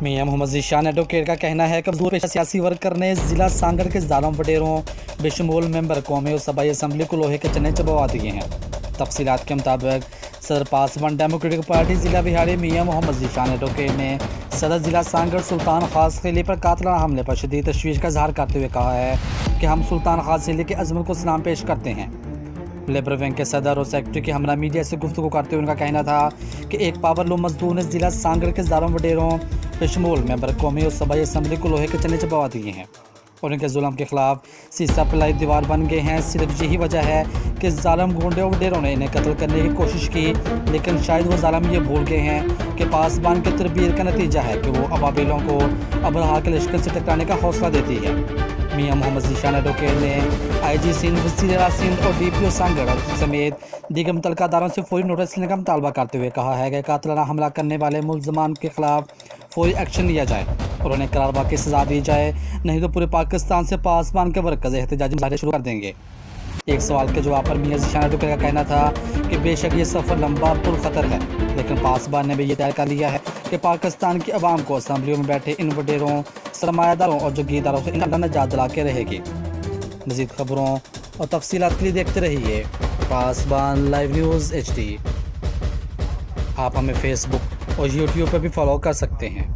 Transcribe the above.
मियां Mohammad Zeeshan advocate का कहना है कि मजदूर पेशा सियासी वर्कर ने ज़िला सांगड़ के जालम वडेरों बेशमूल मेंबर कौमी और सबाई असम्बली को लोहे के चने चबवा दिए हैं। तफसीलात के मुताबिक सदर पासवान डेमोक्रेटिक पार्टी ज़िला बिहारी मियां मोहम्मद ज़ीशान एडवोकेट ने सदर ज़िला सांगड़ सुल्तान खास खिली पर कातलाना हमले पर शदीद तशवीश का इजहार करते हुए कहा है कि हम सुल्तान खास खिली की अजमत को सलाम पेश करते हैं। लेबर विंग के सदर और सेक्रेटरी के हमरा मीडिया से गुफ्तगू करते हुए उनका कहना था कि एक पावरलूम मजदूर ने ज़िला सांगड़ के जालम वडेरों बेशमूल मेंबर कौमी और सबाई असम्बली को लोहे के चने चबवा दिए हैं और उनके जुल्म के खिलाफ सीसा पिलाई दीवार बन गए हैं। सिर्फ यही वजह है कि जालम गुंडे और वडेरों ने इन्हें कत्ल करने की कोशिश की, लेकिन शायद वो जालम ये भूल गए हैं कि पासबान के तरबीर का नतीजा है कि वो अबाबिलों को अबरहा के लश्कर से टकराने का हौसला देती है। मियां मोहम्मद ज़ीशान एडवोकेट ने IG सिंध, वज़ीर सिंध और DPO सांगड़ समेत दीगर मुतल्लिका अदारों से फौरी नोटिस लेने का मुतालबा करते हुए कहा है कि कातलाना हमला करने वाले मुल्ज़मान के खिलाफ फौरी एक्शन लिया जाए और उन्हें करारवा की सज़ा दी जाए, नहीं तो पूरे पाकिस्तान से पासबान के वर्कर्स एहतजाजी मुजाहरे शुरू कर देंगे। एक सवाल के जवाब पर मियां ज़ीशान एडवोकेट का कहना था कि बेशक ये सफ़र लंबा पुरखतर है, लेकिन पासबान ने भी ये तय कर लिया है कि पाकिस्तान की आवाम को असम्बलियों में बैठे इन वडेरों, सरमायादारों और जागीरदारों से इंशाअल्लाह निजात दिला के रहेगी। मज़ीद खबरों और तफसीलात के लिए देखते रहिए पासबान लाइव न्यूज़ HD। आप हमें फेसबुक और YouTube पर भी फॉलो कर सकते हैं।